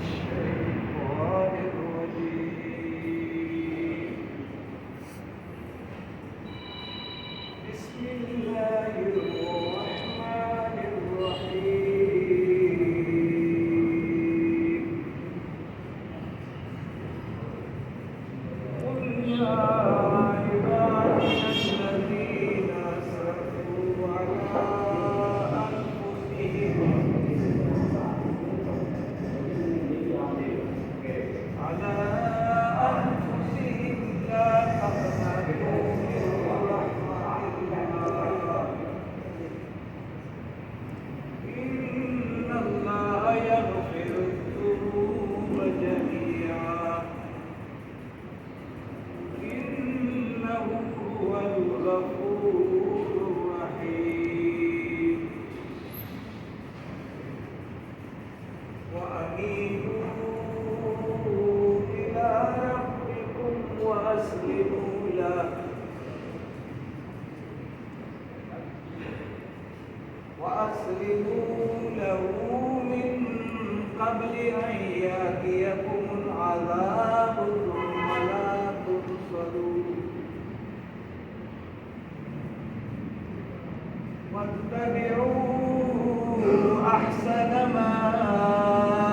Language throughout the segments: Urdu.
الشيطان الرجيم بسم الله الرحمن الرحيم قل يا عبادي الذين أسرفوا على أنفسهم لا تقنطوا من رحمة الله إن الله يغفر الذنوب جميعا إنه هو الغفور الرحيم وأنيبوا إلى ربكم وأسلموا له من قبل أن يأتيكم العذاب ثم لا تنصرون واتبعوا أحسن ما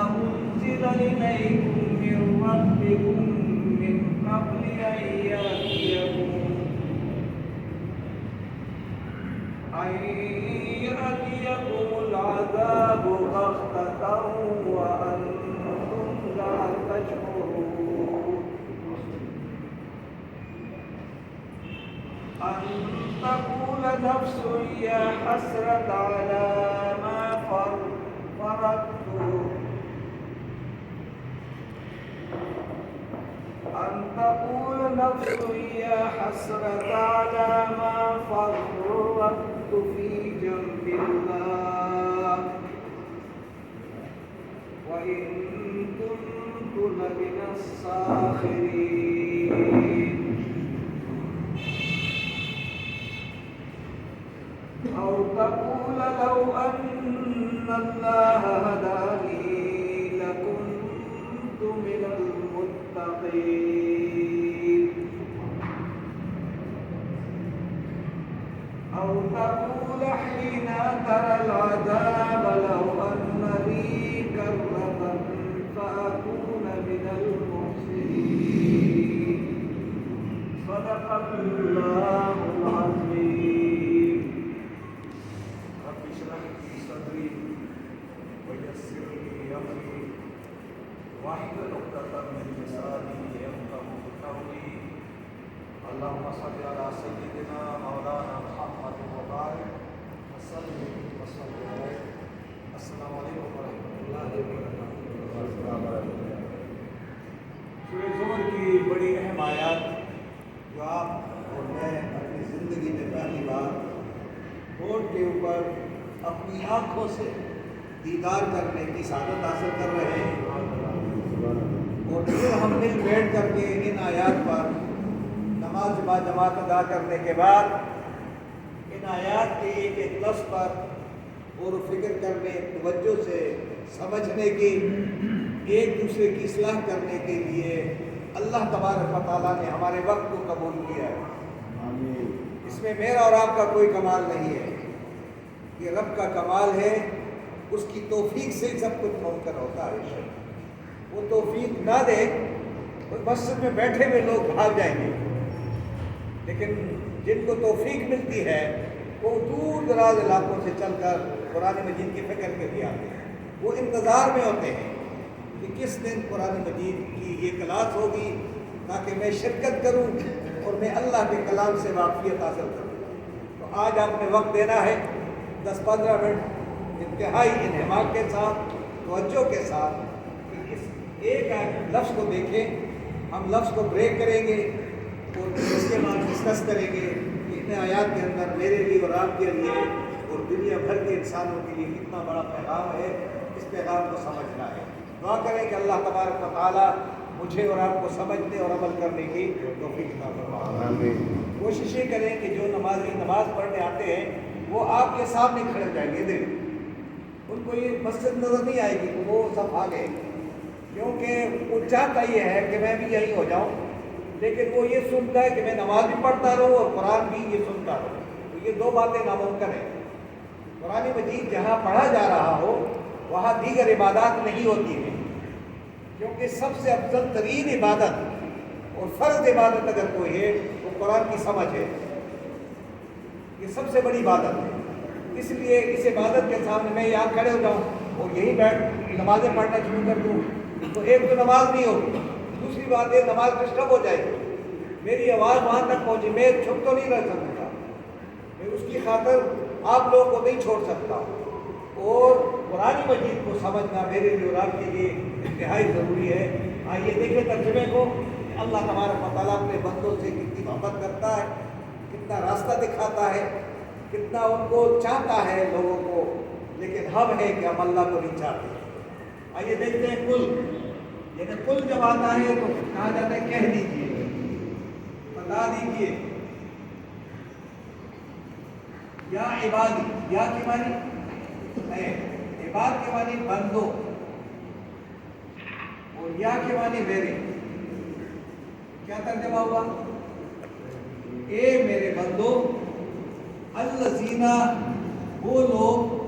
أنزل إليكم من ربكم من قبل أن يأتيكم العذاب بغتة وأنتم لا تشعرون أن تقول نفس يا حسرة على ما فرطت أن تقول نفس يا حسرة على ما فرطت في جنب الله وإن كنت لمن الساخرين أو تقول لو أن الله هداني لكنت من المتقين أو تقول حين ترى العذاب لو أن لي كرة فأكون من المحسنين صدق الله العظيم رب اشرح لي صدري ويسر لي أمري واحلل عقدة من لساني يفقهوا قولي اللهم صل على سيدنا مولانا محمد وبارك وسلم عليه. السلام علیکم ورحمۃ اللہ وبرکاتہ. سورہ زمر کی بڑی اہم آیات جو آپ اور میں اپنی زندگی میں پہلی بار بورڈ کے اوپر اپنی آنکھوں سے دیدار کرنے کی سعادت حاصل کر رہے ہیں اور پھر ہم مل بیٹھ کر کے ان آیات پر نماز باجماعت ادا کرنے کے بعد ان آیات کے ایک ایک لفظ پر غور و فکر کرنے، توجہ سے سمجھنے کی، ایک دوسرے کی اصلاح کرنے کے لیے اللہ تبارک و تعالیٰ نے ہمارے وقت کو قبول کیا ہے. اس میں میرا اور آپ کا کوئی کمال نہیں ہے، یہ رب کا کمال ہے. اس کی توفیق سے سب کچھ ممکن ہوتا ہے. وہ توفیق نہ دے تو مسجد میں بیٹھے ہوئے لوگ بھاگ جائیں گے، لیکن جن کو توفیق ملتی ہے وہ دور دراز علاقوں سے چل کر قرآن مجید کی فکر کے لیے آتے ہیں. وہ انتظار میں ہوتے ہیں کہ کس دن قرآن مجید کی یہ کلاس ہوگی تاکہ میں شرکت کروں اور میں اللہ کے کلام سے واقفیت حاصل کروں. تو آج آپ نے وقت دینا ہے 10-15 منٹ انتہائی انہماک کے ساتھ، توجہ کے ساتھ کہ اس ایک لفظ کو دیکھیں. ہم لفظ کو بریک کریں گے اور اس کے بعد ڈسکس کریں گے کہ ان آیات کے اندر میرے لیے اور آپ کے لیے اور دنیا بھر کے انسانوں کے لیے کتنا بڑا پیغام ہے. اس پیغام کو سمجھنا ہے. دعا کریں کہ اللہ تبارک و تعالیٰ مجھے اور آپ کو سمجھنے اور عمل کرنے کی توفیق عطا فرمائے. کوشش یہ کریں کہ جو نمازی نماز پڑھنے آتے ہیں وہ آپ کے سامنے کھڑے ہو جائیں گے. ان کو یہ مسجد نظر نہیں آئے گی، وہ سب آگے کیونکہ وہ چاہتا یہ ہے کہ میں بھی یہی ہو جاؤں، لیکن وہ یہ سنتا ہے کہ میں نماز بھی پڑھتا رہوں اور قرآن بھی یہ سنتا رہوں، تو یہ دو باتیں ناممکن ہیں۔ قرآن مجید جہاں پڑھا جا رہا ہو وہاں دیگر عبادات نہیں ہوتی ہیں، کیونکہ سب سے افضل ترین عبادت اور فرض عبادت اگر کوئی ہے وہ قرآن کی سمجھ ہے، یہ سب سے بڑی عبادت ہے۔ اس لیے اس عبادت کے سامنے میں یہاں کھڑے ہو جاؤں اور یہی بیٹھ نمازیں پڑھنا شروع کر دوں تو ایک تو نماز نہیں ہوگی، دوسری بات یہ نماز ڈسٹرب ہو جائے گی، میری آواز وہاں تک پہنچی، میں چھپ تو نہیں رہ سکتا، میں اس کی خاطر آپ لوگوں کو نہیں چھوڑ سکتا، اور قرآن مجید کو سمجھنا میرے لیے اور آپ کے لیے انتہائی ضروری ہے۔ آئیے دیکھیں ترجمے کو کہ اللہ تبارک و تعالیٰ اپنے بندوں سے کتنی محبت کرتا ہے، کتنا راستہ دکھاتا ہے، کتنا ان کو چاہتا ہے لوگوں کو، لیکن ہم ہے کہ ہم اللہ کو نہیں چاہتے۔ آئیے دیکھتے ہیں کل، یعنی کل جب آتا ہے تو کہا جاتا ہے کہہ دیجیے، بتا دیجیے، یا عبادی، یا کے معنی ہے عباد کے معنی بندو، اور یا کے معنی میرے، کیا ترجمہ ہوا؟ اے میرے بندو، الذین، وہ لوگ،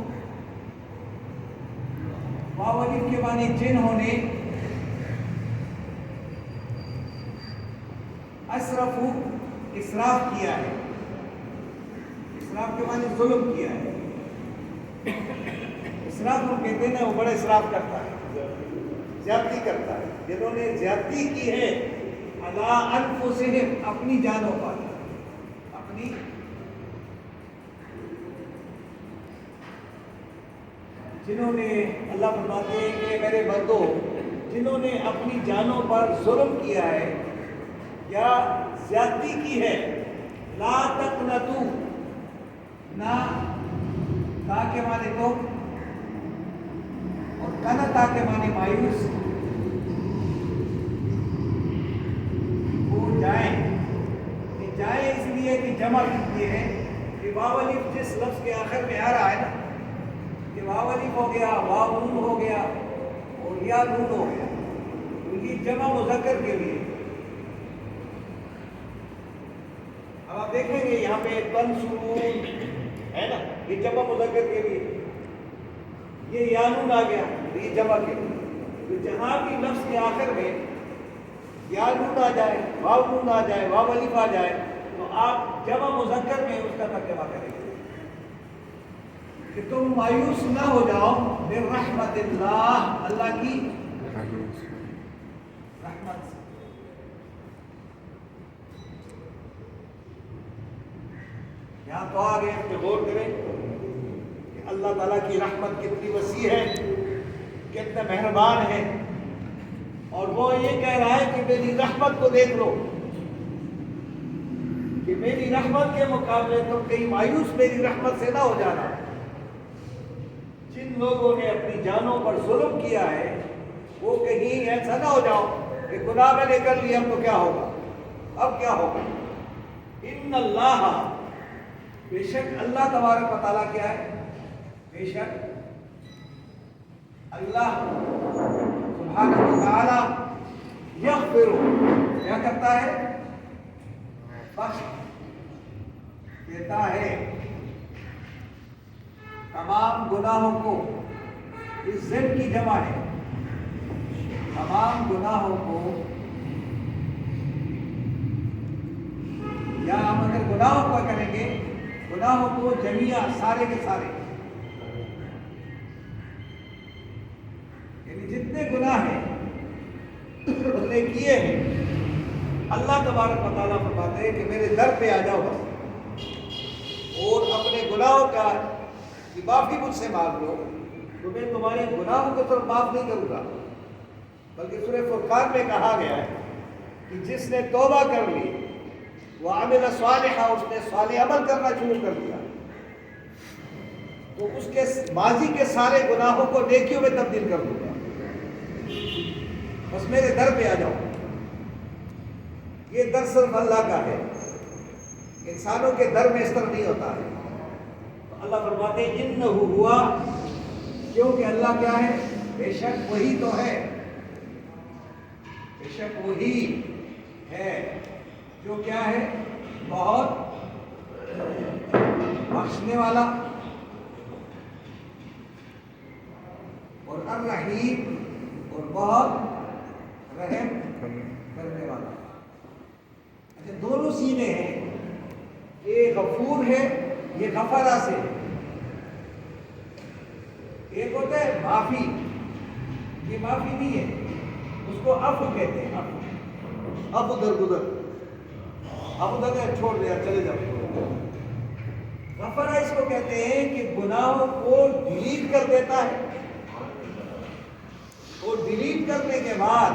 واو الف کے معنی جنہوں نے، اسرفو، اسراف کیا ہے، اسراف کے معنی ظلم کیا ہے، اسراف ہم کہتے ہیں نا، وہ بڑا اسراف کرتا ہے، زیادتی کرتا ہے، جنہوں نے زیادتی کی ہے علی انفسہم، اپنی جانوں پر، اپنی جنہوں نے، اللہ فرماتے ہیں کہ میرے بندو جنہوں نے اپنی جانوں پر ظلم کیا ہے یا زیادتی کی ہے، لا تقنطوا، نہ تا کے معنی تو اور قنطا کے معنی مایوس، وہ جائیں، یہ جائیں اس لیے کہ جمع یہ ہے کہ واو الف جس لفظ کے آخر میں آ رہا ہے نا، کہ واو الف ہو گیا، واو نون ہو گیا اور یا نون ہو گیا، تو یہ جمع مذکر کے لیے۔ اب آپ دیکھیں گے یہاں پہ تنصرون ہے نا، یہ جمع مذکر کے لیے، یہ یا نون آ گیا تو یہ جمع کے لیے، تو جہاں بھی لفظ کے آخر میں یا نون آ جائے، واو نون آ جائے، واو الف آ جائے، تو آپ جمع مذکر میں اس کا ترجمہ کریں گے کہ تم مایوس نہ ہو جاؤ من رحمت اللہ، اللہ کی رحمت سے۔ یہاں تو آگے پہ غور کریں کہ اللہ تعالیٰ کی رحمت کتنی وسیع ہے، کتنا مہربان ہے، اور وہ یہ کہہ رہا ہے کہ میری رحمت کو دیکھ لو، کہ میری رحمت کے مقابلے تم کہیں مایوس میری رحمت سے نہ ہو جانا۔ جن لوگوں نے اپنی جانوں پر ظلم کیا ہے وہ کہیں ایسا نہ ہو جاؤ کہ گناہ میں نے کر لیا، اب تو کیا ہوگا، اب کیا ہوگا۔ ان اللہ، بے شک اللہ تبارک و تعالیٰ کیا ہے، بے شک اللہ سبحانہ و تعالی یغفر، کیا کرتا ہے، بخش دیتا ہے تمام گناہوں کو، اس ذم کی جمع ہے، تمام گناہوں کو، یا ہم اگر گناہوں کو کریں گے، گناہوں کو جمیع، سارے کے سارے، یعنی جتنے گناہ ہیں اس نے کیے ہیں، اللہ تبارک و تعالیٰ فرماتے ہیں کہ میرے در پہ آ جاؤ بس، اور اپنے گناہوں کا معافی مجھ سے مانگ لو، تو میں تمہارے گناہوں کو صرف معاف نہیں کروں گا، بلکہ سورہ فرقان میں کہا گیا ہے کہ جس نے توبہ کر لی، وہ عامل صالحہ، اس نے صالح عمل کرنا شروع کر دیا، تو اس کے ماضی کے سارے گناہوں کو نیکیوں میں تبدیل کر دوں گا، بس میرے در پہ آ جاؤ۔ یہ در صرف اللہ کا ہے، انسانوں کے در میں اس طرح نہیں ہوتا ہے۔ تو اللہ فرماتے ہیں انہ ہوا، کیونکہ اللہ کیا ہے، بے شک وہی تو ہے وہی ہے جو کیا ہے بہت بخشنے والا اور الرحیم اور بہت رحم کرنے والا. اچھا دونوں سینے ہیں، ایک غفور ہے، یہ غفرہ سے، ایک ہوتا ہے معافی، یہ معافی نہیں ہے، اس کو عفو کہتے ہیں. عفو درگزر، عفو درگزر چھوڑ دیا چلے جاؤ. غفرہ اس کو کہتے ہیں کہ گناہوں کو ڈیلیٹ کر دیتا ہے، اور ڈیلیٹ کرنے کے بعد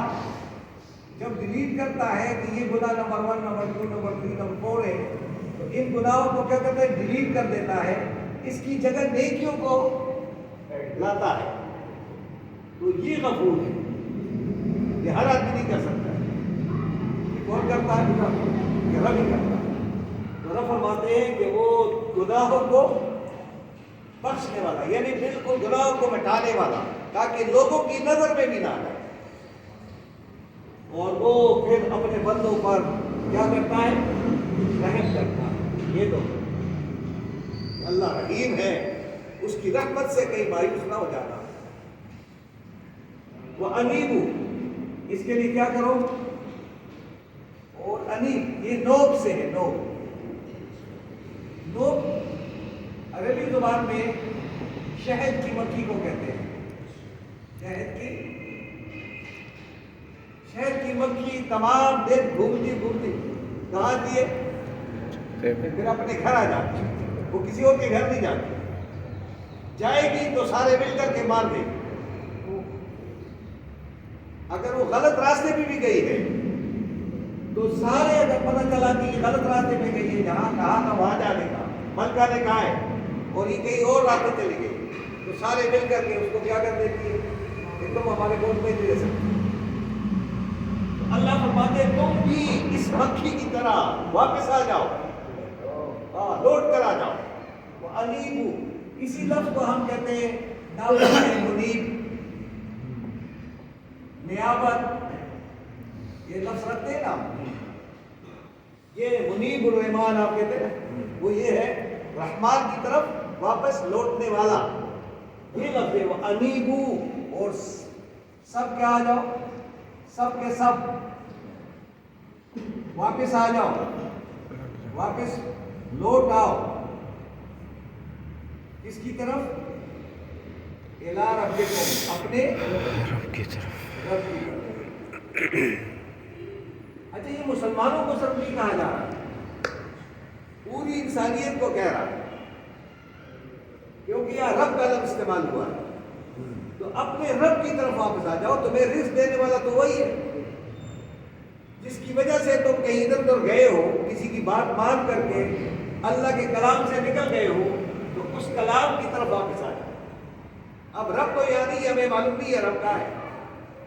جب ڈیلیٹ کرتا ہے کہ یہ گناہ نمبر 1 نمبر 2 نمبر 3 نمبر 4 ہے، تو ان گناہوں کو کیا کرتا ہے ڈیلیٹ کر دیتا ہے، اس کی جگہ نیکیوں کو لاتا ہے. تو یہ غفور ہے، یہ ہر آدمی نہیں کر سکتا ہے. یہ کون کرتا ہے؟ یہ رب ہی کرتا ہے. تو رب فرماتے ہیں کہ وہ گناہوں کو بخشنے والا، یعنی بالکل گناہوں کو مٹانے والا، تاکہ لوگوں کی نظر میں بھی نہ آئے. اور وہ پھر اپنے بندوں پر کیا کرتا ہے؟ رحم کرتا ہے. یہ تو اللہ رحیم ہے، اس کی رحمت سے کہیں مایوس نہ ہو جانا. وہ انیبو، اس کے لیے کیا کرو؟ اور انیب یہ نوب سے ہے. نوب عربی زبان میں شہد کی مکھی کو کہتے ہیں. شہد کی مکھی تمام دن گھومتی کہاں آتی ہے؟ پھر اپنے گھر آ جاتی ہے. وہ کسی اور کے گھر نہیں جاتی، جائے گی تو سارے مل کر کے مار دے گی. اگر وہ غلط راستے پہ بھی گئی ہے تو سارے اگر پتہ چلا کہ یہ غلط راستے پہ گئی ہے، جہاں کہا تھا وہاں جانے کا، ملکہ نے کہا ہے، اور یہ کہیں اور راستے چلی گئی، تو سارے مل کر کے اس کو کیا کر دیتی ہے کہ تم ہمارے گود میں نہیں رہ سکتے. اللہ فرماتے ہیں تم بھی اس مکھی کی طرح واپس آ جاؤ، لوٹ کر آ جاؤ. وہ انیبو، اسی لفظ کو ہم کہتے ہیں منیب، نیابت. یہ لفظ رکھتے ہیں نا، یہ منیب الرحمان آپ کہتے ہیں، وہ یہ ہے رحمان کی طرف واپس لوٹنے والا. یہ لفظ ہے وہ انیبو. اور سب کیا آ جاؤ، سب کے سب واپس آ جاؤ، واپس لوٹ آؤ. اس کی طرف الی ربکم، اپنے رب کی طرف. اچھا یہ مسلمانوں کو صرف نہیں کہا جا رہا، پوری انسانیت کو کہہ رہا ہے، کیونکہ یہاں رب کا لفظ استعمال ہوا ہے. تو اپنے رب کی طرف واپس آ جاؤ. تمہیں رزق دینے والا تو وہی ہے جس کی وجہ سے تم کہیں ادھر ادھر گئے ہو، کسی کی بات مان کر کے اللہ کے کلام سے نکل گئے ہو، تو اس کلام کی طرف واپس آ جاؤ. اب رب تو یاد نہیں، ہمیں معلوم نہیں ہے رب کا ہے،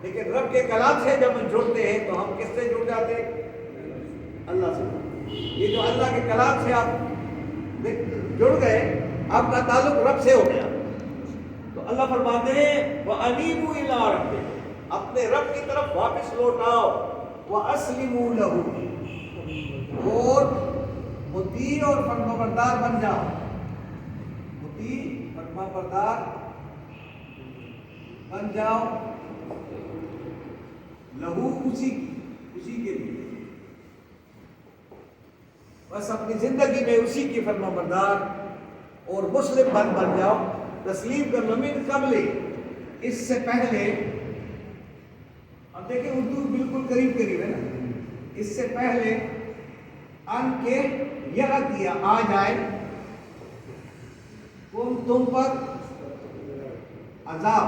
لیکن رب کے کلام سے جب ہم جڑتے ہیں تو ہم کس سے جڑ جاتے ہیں؟ اللہ سے. یہ جو اللہ کے کلام سے آپ جڑ گئے، آپ کا تعلق رب سے ہو گیا. تو اللہ فرماتے ہیں وَأَنِيبُوا إِلَىٰ رَبِّكُمْ، اپنے رب کی طرف واپس لوٹ آؤ. وَأَسْلِمُوا لَهُ، اور مطیع اور فرمانبردار بن جاؤ. مطیع فرمانبردار بن جاؤ لہو، اسی کے لیے. بس اپنی زندگی میں اسی کی فرمانبردار اور مسلم بن جاؤ. تسلیم کر لو من قبل، اس سے پہلے. اب دیکھیں اردو بالکل قریب ہے نا. اس سے پہلے ان کے کیا آ جائے تم پر عذاب.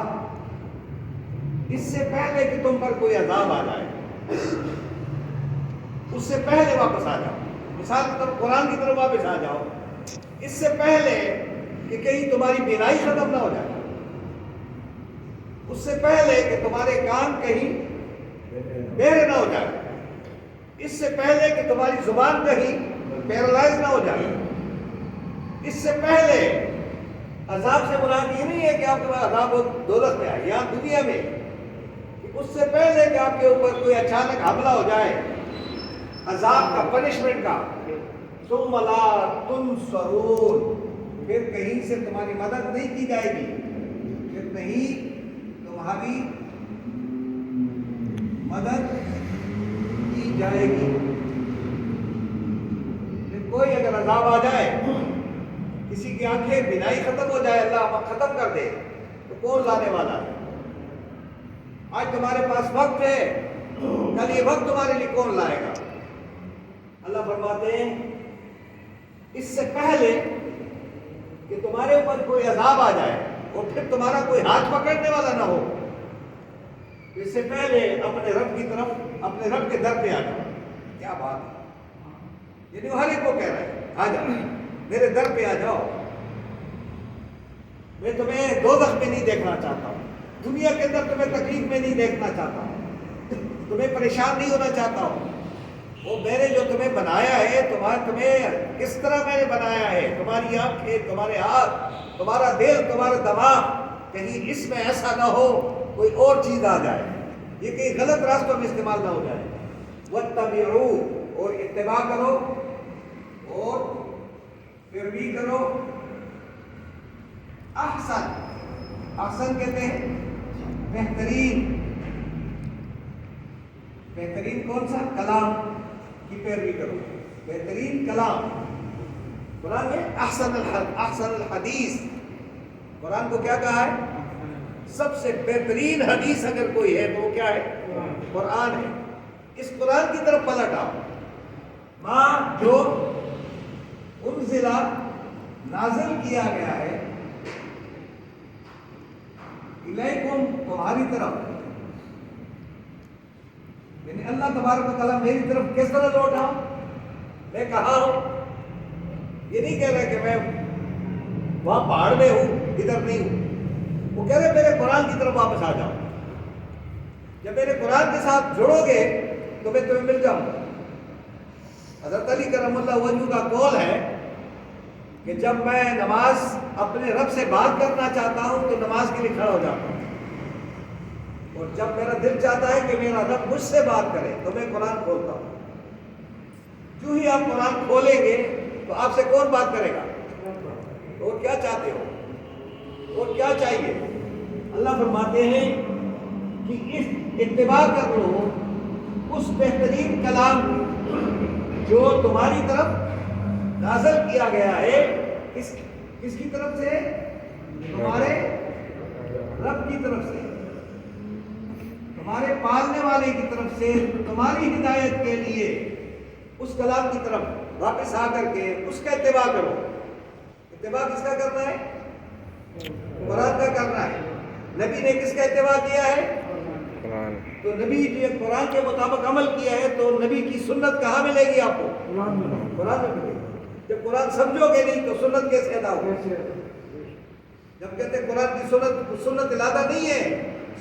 اس سے پہلے کہ تم پر کوئی عذاب آ جائے، اس سے پہلے واپس آ جاؤ. مثال کے طور پر قرآن کی طرف واپس آ جاؤ، اس سے پہلے کہ کہیں تمہاری بینائی ختم نہ ہو جائے، اس سے پہلے کہ تمہارے کان کہیں بہرے نہ ہو جائے، اس سے پہلے کہ تمہاری زبان کہیں پیرالائز نہ ہو جائے، اس سے پہلے. عذاب سے مراد یہ نہیں ہے کہ آپ کے پاس عذاب دوزخ میں آئے، یہاں دنیا میں کہ اس سے پہلے کہ آپ کے اوپر کوئی اچانک حملہ ہو جائے عذاب کا، پنشمنٹ کا، ثم لا تنصرون، پھر کہیں سے تمہاری مدد نہیں کی جائے گی، پھر نہیں تمہاری مدد کی جائے گی۔ پھر کوئی اگر عذاب آ جائے، کسی کی آنکھیں بینائی ختم ہو جائے، اللہ ختم کر دے، تو کون لانے والا ہے؟ آج تمہارے پاس وقت ہے، کل یہ وقت تمہارے لیے کون لائے گا؟ اللہ فرماتے ہیں اس سے پہلے کہ تمہارے اوپر کوئی عذاب آ جائے اور پھر تمہارا کوئی ہاتھ پکڑنے والا نہ ہو، اس سے پہلے اپنے رب کی طرف، اپنے رب کے در پہ آ جاؤ۔ کیا بات ہے، یعنی وہ ہر ایک کو کہہ رہا ہے آ جاؤ میرے در پہ آ جاؤ، میں تمہیں دوزخ میں نہیں دیکھنا چاہتا ہوں، دنیا کے اندر تمہیں تکلیف میں نہیں دیکھنا چاہتا ہوں، تمہیں پریشان نہیں ہونا چاہتا ہوں۔ وہ میں نے جو تمہیں بنایا ہے، تمہیں کس طرح میں نے بنایا ہے، تمہاری آنکھیں، تمہارے ہاتھ، تمہارا دل، تمہارا دماغ، کہیں اس میں ایسا نہ ہو کوئی اور چیز آ جائے، یہ کہیں غلط راستوں میں استعمال نہ ہو جائے۔ وَاتَّبِعُوا، اور اتباع کرو، اور پیروی کرو، احسن کہتے ہیں بہترین، بہترین کون سا؟ کلام کی پیروی کرو، بہترین کلام۔ قرآن میں احسن الحدیث، قرآن کو کیا کہا ہے؟ سب سے بہترین حدیث اگر کوئی ہے تو وہ کیا ہے؟ قرآن ہے۔ اس قرآن کی طرف پلٹ آؤ، ماں جو انزلہ نازل کیا گیا ہے، الیکم تمہاری طرف، یعنی اللہ تبارک و تعالیٰ میری طرف کس طرح لوٹا، میں کہا ہوں، یہ نہیں کہہ رہا کہ میں وہاں پہاڑ میں ہوں ادھر نہیں ہوں، وہ کہہ رہے میرے قرآن کی طرف واپس آ جاؤ، جب میرے قرآن کے ساتھ جڑو گے تو میں تمہیں مل جاؤں گا۔ حضرت علی کرم اللہ وجہ کا قول ہے کہ جب میں نماز اپنے رب سے بات کرنا چاہتا ہوں تو نماز کے لیے کھڑا ہو جاتا ہوں، اور جب میرا دل چاہتا ہے کہ میرا رب مجھ سے بات کرے تو میں قرآن کھولتا ہوں۔ جو ہی آپ قرآن کھولیں گے تو آپ سے کون بات کرے گا؟ اور کیا چاہتے ہو، اور کیا چاہیے؟ اللہ فرماتے ہیں کہ اس اتباع کر لو اس بہترین کلام جو تمہاری طرف نازل کیا گیا ہے، کس کی طرف سے؟ تمہارے رب کی طرف سے، تمہارے پالنے والے کی طرف سے، تمہاری ہدایت کے لیے اس کلام کی طرف واپس آ کر کے اس کا اتباع کرو۔ اتباع کس کا کرنا ہے؟ قرآن کا کرنا ہے۔ نبی نے کس کا اتباع کیا ہے؟ تو نبی جو قرآن کے مطابق عمل کیا ہے تو نبی کی سنت کہاں ملے گی آپ کو؟ قرآن میں ملے گی۔ جب قرآن سمجھو گے نہیں تو سنت کیسے ادا ہوگی؟ جب کہتے ہیں قرآن کی سنت علادہ نہیں ہے،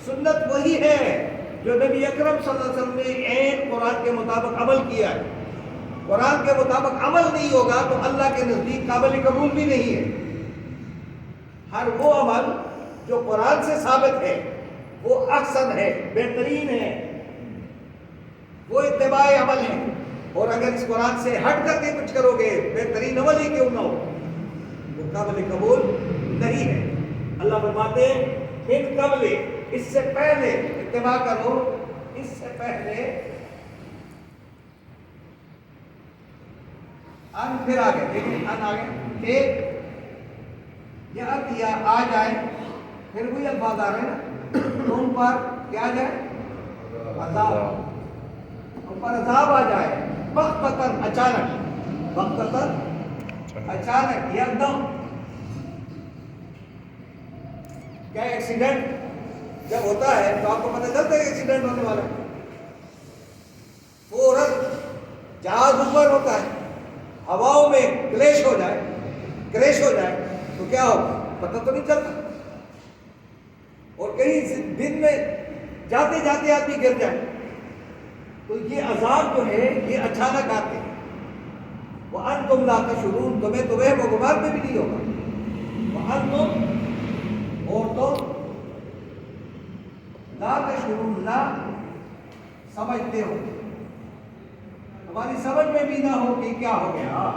سنت وہی ہے جو نبی اکرم صلی اللہ علیہ وسلم نے عین قرآن کے مطابق عمل کیا ہے۔ قرآن کے مطابق عمل نہیں ہوگا تو اللہ کے نزدیک قابل قبول بھی نہیں ہے۔ ہر وہ عمل جو قرآن سے ثابت ہے وہ احسن ہے، بہترین ہے، وہ اتباع عمل ہے، اور اگر اس قرآن سے ہٹ کر کے کچھ کرو گے بہترین عمل ہی کیوں نہ ہو وہ قابل قبول نہیں ہے۔ اللہ فرماتے ہیں من قبل، اس سے پہلے اتباع کرو، اس سے پہلے ان، پھر آگے دیکھیں ان آگے ایک یا اتیا آ جائے، پھر وہی الفاظ آ رہے ہیں نا، تم پر کیا جائے؟ عذاب، تم پر عذاب آ جائے، بغتتاً اچانک، بغتتاً اچانک، یکدم۔ کیا ایکسیڈنٹ جب ہوتا ہے تو آپ کو پتہ چلتا ہے کہ ایکسیڈنٹ ہونے والا ہے، فوراً جہاز اوپر ہوتا ہے، ہواؤں میں کلیش ہو جائے تو کیا ہوگا پتہ تو نہیں چلتا، اور کہیں دن میں جاتے جاتے آدمی گر جائے تو یہ عذاب جو ہے یہ اچانک آتے ہیں۔ وَأَنْتُمْ لَا تَشْعُرُونَ، تمہیں تو وہم و گمان میں بھی نہیں ہوگا۔ وَأَنْتُمْ، اور تم لا تشعرون، نہ سمجھتے ہو، ہماری سمجھ میں بھی نہ ہو کہ کیا ہو گیا،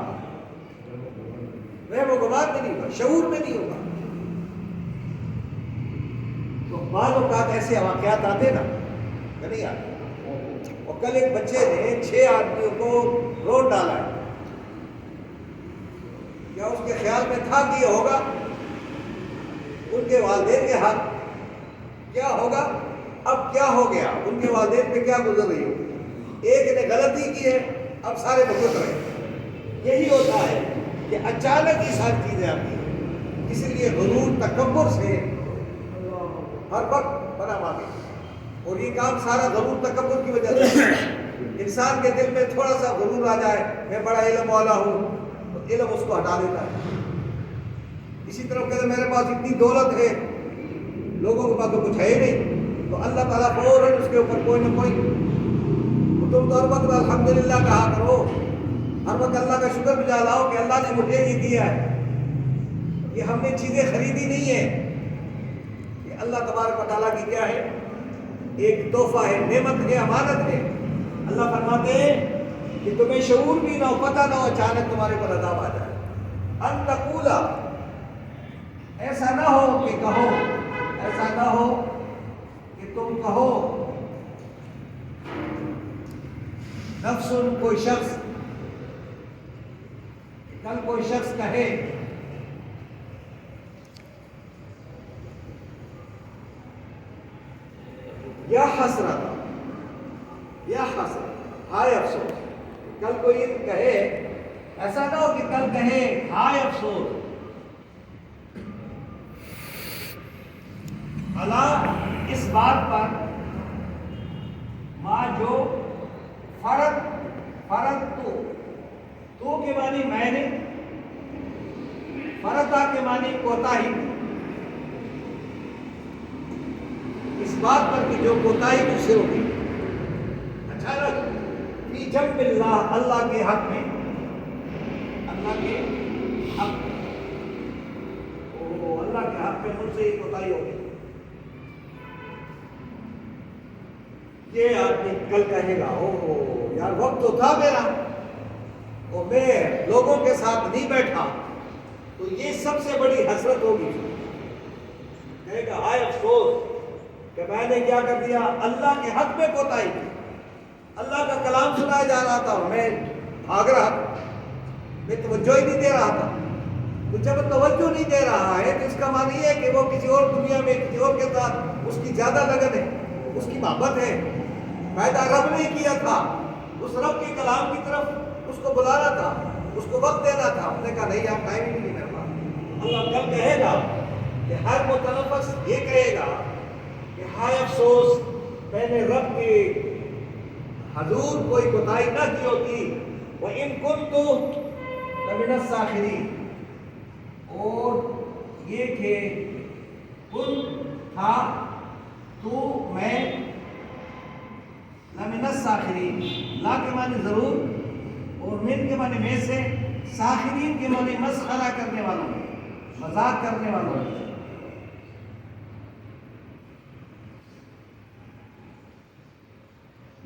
وہ گمان میں نہیں ہوگا، شعور میں نہیں ہوگا۔ تو بعض اوقات ایسے واقعات آتے نا کہ نہیں آتے۔ اور کل ایک بچے نے 6 آدمیوں کو روڈ ڈالا ہے، کیا اس کے خیال میں تھا کہ یہ ہوگا؟ ان کے والدین کے ہاتھ کیا ہوگا؟ اب کیا ہو گیا؟ ان کے والدین پہ کیا گزر رہی ہو؟ ایک نے غلطی کی ہے، اب سارے بھگت رہے۔ یہی ہوتا ہے کہ اچانک یہ ساری چیزیں آتی ہیں، اس لیے غرور تکبر سے ہر وقت بنا مانگے، اور یہ کام سارا غرور تکبر کی وجہ سے۔ انسان کے دل میں تھوڑا سا غرور آ جائے، میں بڑا علم والا ہوں، تو علم اس کو ہٹا دیتا ہے۔ اسی طرح کہتے میرے پاس اتنی دولت ہے، لوگوں کے پاس تو کچھ ہے ہی نہیں، تو اللہ تعالیٰ فوراً اس کے اوپر کوئی نہ کوئی، تم تو ہر وقت الحمدللہ کہا کرو، ہر وقت اللہ کا شکر بجا لاؤ کہ اللہ نے مجھے یہ دیا ہے۔ یہ ہم نے چیزیں خریدی نہیں ہے، یہ اللہ تبارک و تعالیٰ کی کیا ہے؟ ایک تحفہ ہے، نعمت ہے، امانت ہے۔ اللہ فرماتے ہیں کہ تمہیں شعور بھی نہ ہو، پتہ نہ ہو، اچانک تمہارے پر عذاب آ جائے۔ ان تقولا، ایسا نہ ہو کہ کہو، ایسا نہ ہو کہ تم کہو، نفس، کوئی شخص، کل کوئی شخص کہے یا حسرت، یا حسرت، ہائے افسوس، کل کوئی کہے، ایسا نہ ہو کہ کل کہے ہائے افسوس، اللہ اس بات پر، ماں جو فرد تو کے معنی میں نے، فردا کے معنی کوتاہی، اس بات پر کہ جو کوتاہی مجھ سے ہوگی، اچانک فی جنب اللہ، اللہ کے حق میں، اللہ کے حق میں، اللہ کے حق میں مجھ سے یہ کوتاہی ہوگی۔ یہ آدمی کل کہے گا او یار وقت تو تھا میرا اور میں لوگوں کے ساتھ نہیں بیٹھا، تو یہ سب سے بڑی حسرت ہوگی۔ کہے گا ہائے افسوس کہ میں نے کیا کر دیا، اللہ کے حق میں کوتاہی کی۔ اللہ کا کلام سنایا جا رہا تھا اور میں بھاگ رہا تھا، میں توجہ ہی نہیں دے رہا تھا۔ تو جب توجہ نہیں دے رہا ہے تو اس کا معنی یہ ہے کہ وہ کسی اور دنیا میں کسی اور کے ساتھ اس کی زیادہ لگن ہے، اس کی محبت ہے۔ پیدا رب نے کیا تھا، اس رب کے کلام کی طرف اس کو بلانا تھا، اس کو وقت دینا تھا۔ ہم نے کہا نہیں، آپ ٹائم ہی نہیں میرے پاس۔ اللہ کل کہے گا کہ ہر متنفس یہ کہے گا کہ ہائے افسوس، میں نے رب کے حضور کوئی کوتاہی نہ کی ہوتی، وَإِن كُنتُ لَمِنَ السَّاخِرِينَ، اور یہ کہ کن تھا تو میں، لَمِنَ السَّاخِرِينَ، لا کے معنی ضرور اور من کے معنی میں سے، ساخرین کے معنی مسخرہ کرنے والوں، مذاق کرنے والوں۔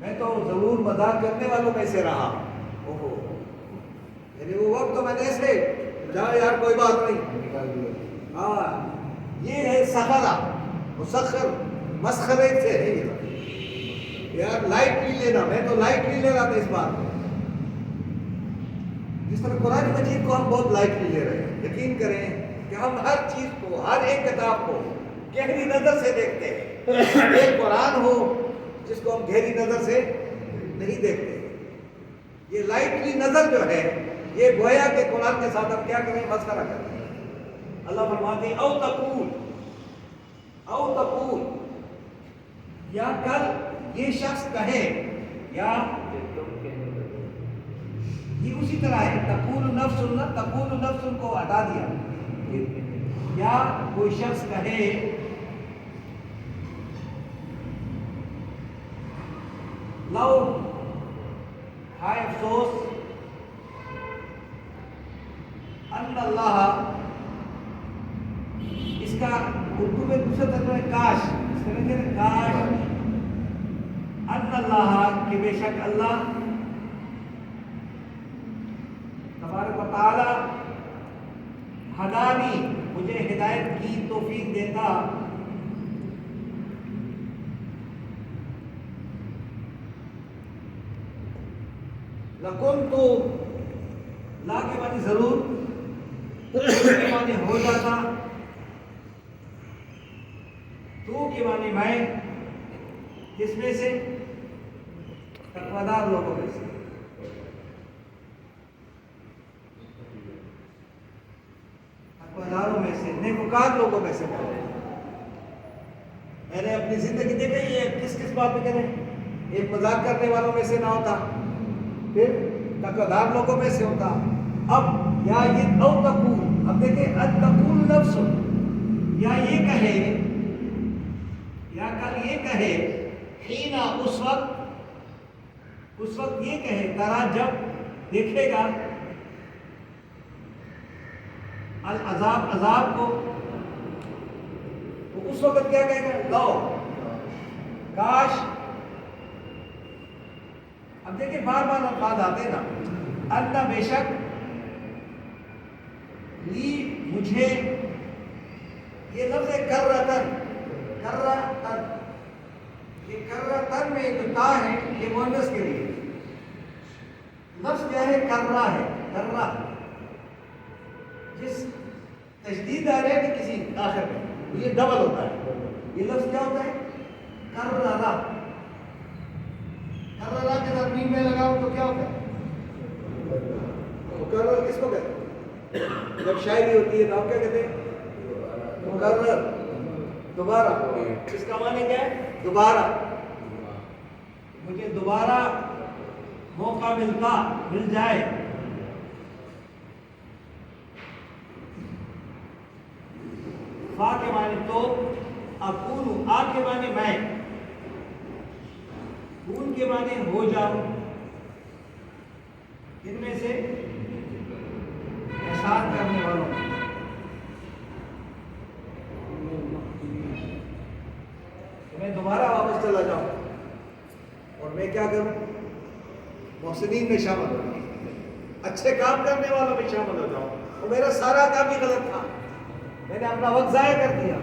میں تو ضرور مذاق کرنے والوں میں سے رہا، یعنی وہ وقت تو میں نے ایسے جہاں یار کوئی بات نہیں، ہاں یہ ہے سخرہ، مسخر، مسخرے سے ہے یہ یار، لائٹ نہیں لینا، میں تو لائٹ نہیں لے رہا تھا اس بات کو۔ جس طرح قرآن مجید کو ہم بہت لائٹ نہیں لے رہے ہیں، یقین کریں کہ ہم ہر چیز کو، ہر ایک کتاب کو گہری نظر سے دیکھتے ہیں۔ ایک قرآن ہو جس کو ہم گہری نظر سے نہیں دیکھتے۔ یہ لائٹلی نظر جو ہے، یہ گویا کہ قرآن کے ساتھ ہم کیا کریں، مسخرہ کرتے ہیں۔ اللہ فرماتے ہیں او تقول، یا کل یہ شخص کہے، یا یہ اسی طرح ہے، تقول نفس کو ہٹا دیا، یا کوئی شخص کہے لو، ہائے افسوس، ان اللہ، اس کا اردو میں دوسرا ترجمہ ہے کاش، اس میں لکھے نا کاش ان اللہ، کہ بے شک اللہ تبارک و تعالی ہدانی، مجھے ہدایت کی توفیق دیتا، لکنتو، لا کے معنی ضرور، کے معنی ہو جاتا، تو کے معنی میں، کس میں سے؟ تقویدار لوگوں میں سے، تقویداروں میں سے، نیکوکار لوگوں میں سے۔ میں نے اپنی زندگی دیکھی یہ کس کس بات پہ کریں، ایک مذاق کرنے والوں میں سے نہ ہوتا، پھر تقویدار لوگوں میں سے ہوتا۔ اب یا یہ او تقول، اب دیکھیں اد تقول لفظ، یا یہ کہے، یا کل یہ کہے، حینا اس وقت یہ کہے، ترا جب دیکھے گا، العذاب، عذاب کو، تو اس وقت کیا کہے گا؟ لو، کاش۔ اب دیکھیں بار بار الفاظ آتے نا، اللہ بے شک، لی مجھے، یہ لفظ ہے کرتن، کرتن، یہ کرتن میں جو تا ہے یہ مؤنث کے لیے، لفظ کیا ہے؟ کرہ ہے، کرہ، جس تشدید آ رہے ہے کسی آخر میں یہ ڈبل ہوتا ہے، یہ لفظ کیا ہوتا ہے؟ کرہ، کرہ کے ساتھ میم میں لگاؤ تو کیا ہوتا ہے؟ مکرر کس کو کہتے ہیں؟ جب شاعری ہوتی ہے تو آپ کیا کہتے ہیں؟ مکرر، دوبارہ، اس کا معنی کیا ہے؟ دوبارہ، مجھے دوبارہ موقع مل جائے، فا کے معنی تو، اکون، آ کے معنی میں، کون کے معنی ہو جاؤں، ان میں سے احسان کرنے والوں، میں دوبارہ واپس چلا جاؤں اور میں کیا کروں؟ محسنین میں شامل ہو جاؤں، اچھے کام کرنے والوں میں شامل ہو جاؤں، اور میرا سارا کام ہی غلط تھا، میں نے اپنا وقت ضائع کر دیا۔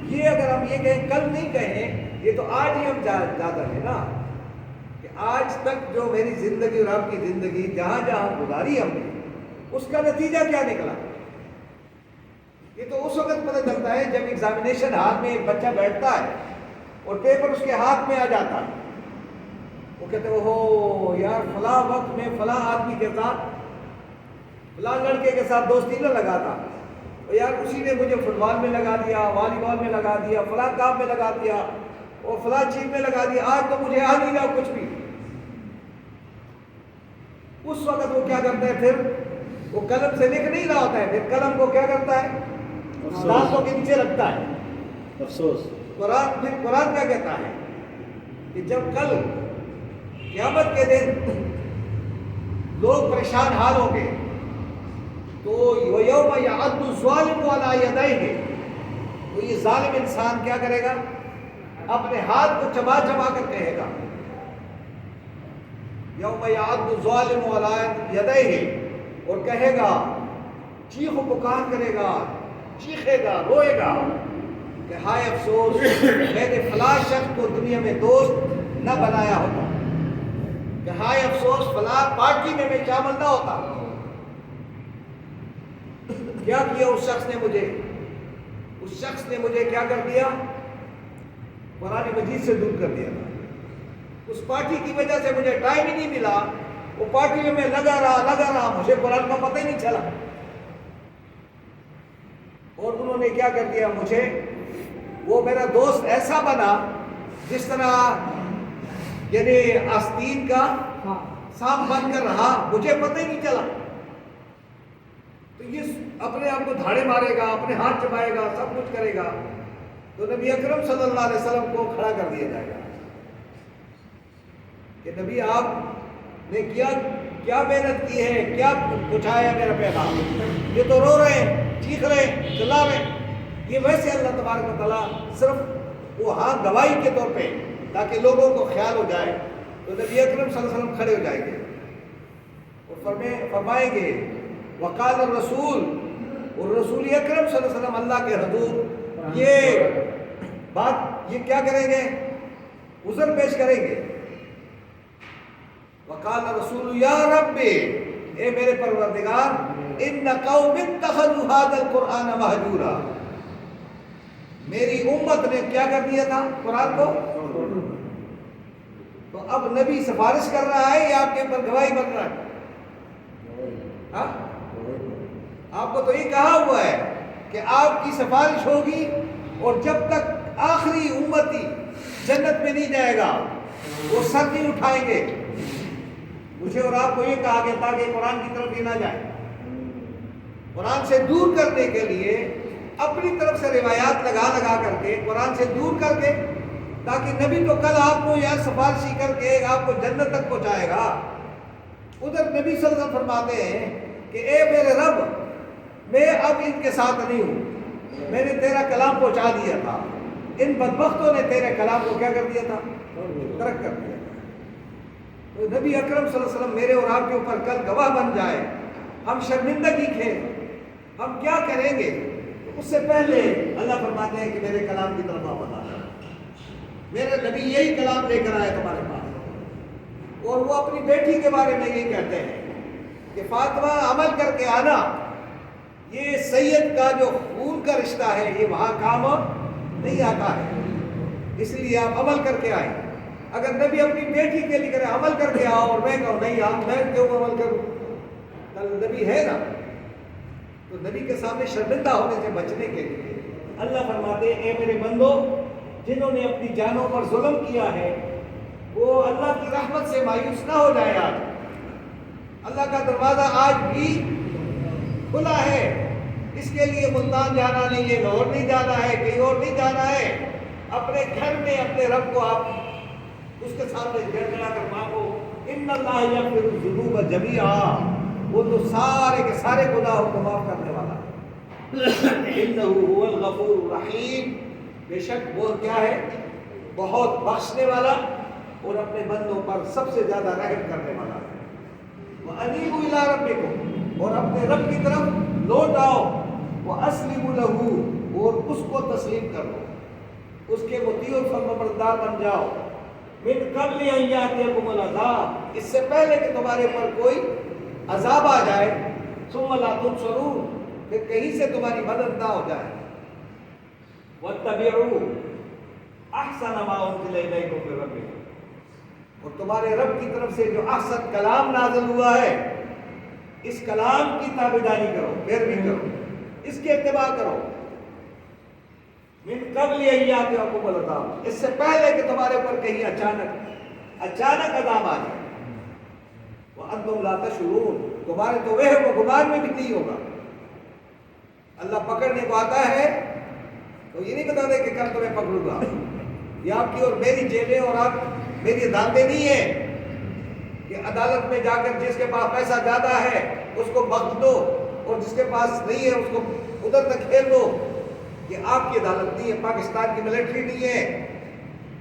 یہ اگر ہم یہ کہیں، کل نہیں کہیں، یہ تو آج ہی ہم زیادہ ہیں نا، کہ آج تک جو میری زندگی اور آپ کی زندگی جہاں جہاں گزاری ہم نے، اس کا نتیجہ کیا نکلا؟ یہ تو اس وقت پتہ چلتا ہے جب ایگزامینیشن ہال میں ایک بچہ بیٹھتا ہے اور پیپر اس کے ہاتھ میں آ جاتا ہے، وہ کہتے ہیں اوہ یار فلاں وقت میں فلاں آدمی کے ساتھ، فلاں لڑکے کے ساتھ دوستی نہ لگاتا، یار اسی نے مجھے فٹ بال میں لگا دیا، والی بال میں لگا دیا، فلاں کام میں لگا دیا، اور فلاں چیز میں لگا دیا، آج تو مجھے آ نہیں رہا کچھ بھی۔ اس وقت وہ کیا کرتا ہے؟ پھر وہ قلم سے لکھ نہیں رہا ہوتا ہے، پھر قلم کو کیا کرتا ہے؟ دانتوں کے نیچے رکھتا ہے، افسوس۔ قرآن کیا کہتا ہے کہ جب کل قیامت کے دن لوگ پریشان حال ہوں گے تو وَيَوْمَ يَعَضُّ الظَّالِمُ عَلَىٰ يَدَيْهِ، تو یہ ظالم انسان کیا کرے گا؟ اپنے ہاتھ کو چبا چبا کر کہے گا، یوم یعض الظالم علی یدیہ، اور کہے گا، چیخ و پکار کرے گا، چیخے گا، روئے گا کہ ہائے افسوس، میں نے فلاں شخص کو دنیا میں دوست نہ بنایا ہوتا، کہ ہائے افسوس فلاں پارٹی میں شامل نہ ہوتا، کیا کیا اس شخص نے مجھے کیا کر دیا؟ قرآن مجید سے دور کر دیا تھا، اس پارٹی کی وجہ سے مجھے ٹائم ہی نہیں ملا، وہ پارٹی میں لگا رہا، مجھے قرآن کا پتہ ہی نہیں چلا، اور انہوں نے کیا کر دیا؟ مجھے وہ میرا دوست ایسا بنا جس طرح یعنی آستین کا سانپ بن کر رہا، مجھے پتہ ہی نہیں چلا۔ تو یہ اپنے آپ کو دھاڑے مارے گا، اپنے ہاتھ چبائے گا، سب کچھ کرے گا، تو نبی اکرم صلی اللہ علیہ وسلم کو کھڑا کر دیا جائے گا کہ نبی آپ نے کیا محنت کی ہے، کیا پہنچایا میرا پیغام؟ یہ تو رو رہے ہیں، چیخ رہے ہیں، چلا رہے ہیں، یہ ویسے اللہ تبارک و تعالیٰ صرف وہ ہاں گواہی کے طور پہ تاکہ لوگوں کو خیال ہو جائے، تو نبی اکرم صلی اللہ علیہ وسلم کھڑے ہو جائیں گے اور فرمائیں گے وقال الرسول، اور رسول اکرم صلی اللہ علیہ وسلم اللہ کے حضور یہ بات یہ کیا کریں گے؟ عذر پیش کریں گے. وقال الرسول یا رب، اے میرے پروردگار، ان قوم اتخذوا هذا القرآن مہجورا، میری امت نے کیا کر دیا تھا؟ قرآن کو. تو اب نبی سفارش کر رہا ہے یا آپ کے اوپر گواہی بن رہا ہے؟ ہاں؟ آپ کو تو یہ کہا ہوا ہے کہ آپ کی سفارش ہوگی، اور جب تک آخری امتی جنت میں نہیں جائے گا وہ سر نہیں اٹھائیں گے. مجھے اور آپ کو یہ کہا گیا تھا کہ قرآن کی طرف یہ نہ جائے. قرآن سے دور کرنے کے لیے اپنی طرف سے روایات لگا کر کے قرآن سے دور کر کے، تاکہ نبی تو کل آپ کو یہاں سفارشی کر کے آپ کو جنت تک پہنچائے گا. ادھر نبی صلی اللہ علیہ وسلم فرماتے ہیں کہ اے میرے رب، میں اب ان کے ساتھ نہیں ہوں، میں نے تیرا کلام پہنچا دیا تھا، ان بدبختوں نے تیرے کلام کو کیا کر دیا تھا؟ ترک کر دیا. تو نبی اکرم صلی اللہ علیہ وسلم میرے اور آپ کے اوپر کل گواہ بن جائے، ہم شرمندگی کھیں، ہم کیا کریں گے؟ اس سے پہلے اللہ فرماتے ہیں کہ میرے کلام کی طرف آپ بتا، میرے نبی یہی کلام لے کر آئے تمہارے پاس. اور وہ اپنی بیٹی کے بارے میں یہی کہتے ہیں کہ فاطمہ عمل کر کے آنا، یہ سید کا جو خون کا رشتہ ہے یہ وہاں کام نہیں آتا ہے، اس لیے آپ عمل کر کے آئیں. اگر نبی اپنی بیٹی کے لیے کرے عمل کر کے آؤ اور میں کہوں نہیں آؤ، میں کیوں عمل کروں؟ کل نبی ہے نا، تو نبی کے سامنے شرمندہ ہونے سے بچنے کے لیے اللہ فرماتے ہیں اے میرے بندو، جنہوں نے اپنی جانوں پر ظلم کیا ہے وہ اللہ کی رحمت سے مایوس نہ ہو جائے. آج اللہ کا دروازہ آج بھی کھلا ہے. اس کے لیے ملتان جانا نہیں ہے، لاہور نہیں جانا ہے، کہیں اور نہیں جانا ہے. اپنے گھر میں اپنے رب کو آپ اس کے سامنے گڑگڑا کر مانگو. ان اللہ یغفر الذنوب جميعا، وہ تو سارے کے سارے گناہوں کو معاف کرنے والا ہے. انہ هو الغفور الرحیم، بے شک وہ کیا ہے؟ بہت بخشنے والا اور اپنے بندوں پر سب سے زیادہ رحم کرنے والا ہے. وَأَنِيبُوا إِلَىٰ رَبِّكُمْ، اور اپنے رب کی طرف لوٹ آؤ. وَأَسْلِمُوا لَهُ، اور اس کو تسلیم کر دو، اس کے مطیع و فرمانبردار بن جاؤ. مِن قَبْلِ أَن يَأْتِيَكُمُ الْعَذَابُ، اس سے پہلے کہ تمہارے پر کوئی عذاب آ جائے. ثُمَّ لَا تُنصَرُونَ، پھر کہیں سے تمہاری مدد نہ ہو جائے. وَاتَّبِعُوا أَحْسَنَ مَا أُنزِلَ إِلَيْكُم مِّن رَّبِّكُم، اور تمہارے رب کی طرف سے جو احسن کلام نازل ہوا ہے اس کلام کی تابعداری کرو، پیروی کرو، اس کے اتباع کرو. من قبل ان یاتیکم العذاب، اس سے پہلے کہ تمہارے اوپر کہیں اچانک عذاب آ جائے. وانتم لا تشعرون، تمہارے تو وہم و گمان میں بھی نہیں ہوگا. اللہ پکڑنے کو آتا ہے تو یہ نہیں بتا دے کہ کل تمہیں پکڑوں گا. یہ آپ کی اور میری جیلیں اور آپ میری عدالتیں نہیں ہیں کہ عدالت میں جا کر جس کے پاس پیسہ زیادہ ہے اس کو بخش دو اور جس کے پاس نہیں ہے اس کو ادھر تک کھیل دو. یہ آپ کی عدالت نہیں ہے، پاکستان کی ملٹری نہیں ہے،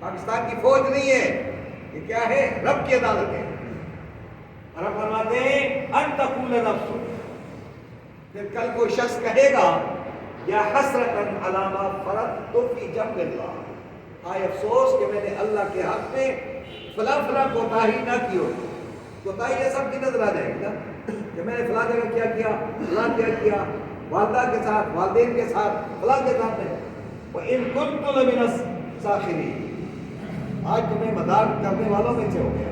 پاکستان کی فوج نہیں ہے. یہ کیا ہے؟ رب کی عدالت ہے. رب فرماتے ہیں ان تقول نفس، پھر کل کوئی شخص کہے گا یا حسرتن علی ما فرطت فی جنب اللہ، آئے افسوس کہ میں نے اللہ کے حق میں فلاں کوتاہی نہ کی ہو. کوتاہی یہ سب کی نظر آ جائے گی نا کہ میں نے فلاں جگہ کیا فلاں کیا، والدہ کے ساتھ، والدین کے ساتھ، فلاں کے ساتھ نہیں. وَإِن كُنتُ لَمِنَ السَّاخِرِينَ، آج تمہیں مذاق کرنے والوں میں سے ہو گیا.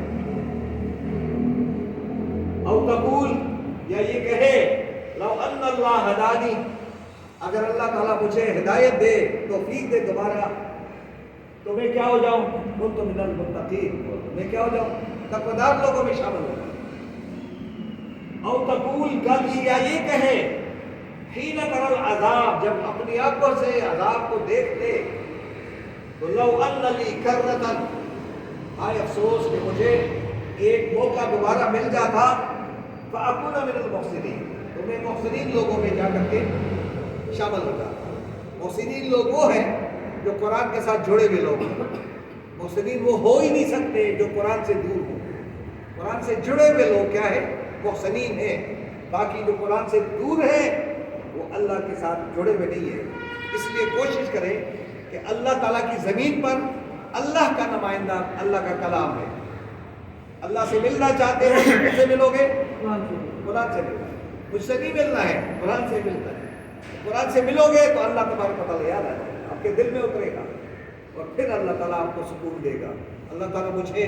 او تقول، یا یہ کہے لو ان اللہ ہدانی، اگر اللہ تعالیٰ مجھے ہدایت دے، توفیق دے دوبارہ، تو میں کیا ہو جاؤں؟ كنت من المتقین، میں کیا ہو جاؤں؟ تقویدار لوگوں میں شامل ہو جاؤں. او تقول، کل یا یہ کہے حین تر العذاب، جب اپنی آنکھوں سے عذاب کو دیکھ لے، تو لو ان لی کرۃ، آئے افسوس کہ مجھے ایک موقع دوبارہ مل جاتا، فاکون من المحسنین، تو میں محسنین لوگوں میں جا کر کے شامل ہو جاتا. محسنین لوگ وہ ہیں جو قرآن کے ساتھ جڑے ہوئے لوگ ہیں. محسنین وہ ہو ہی نہیں سکتے جو قرآن سے دور ہو. قرآن سے جڑے ہوئے لوگ کیا ہے؟ محسنین ہیں. باقی جو قرآن سے دور ہیں وہ اللہ کے ساتھ جڑے ہوئے نہیں ہیں. اس لیے کوشش کریں کہ اللہ تعالیٰ کی زمین پر اللہ کا نمائندہ اللہ کا کلام ہے. اللہ سے ملنا چاہتے ہو تو کس سے ملو گے؟ قرآن سے ملو. مجھ سے نہیں ملنا ہے، قرآن سے ملنا ہے. قرآن سے ملو گے تو اللہ تبارک و تعالیٰ یاد آ جائے گا، آپ کے دل میں اترے گا اور پھر اللہ تعالیٰ آپ کو سکون دے گا. اللہ تعالیٰ مجھے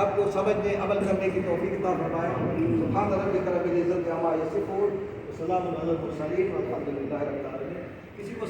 آپ کو سمجھنے عمل کرنے کی توفیق عطا فرمائے. سبحان ربک رب العزت عما یصفون وسلام علی المرسلین والحمد للہ رب العالمین. کسی کو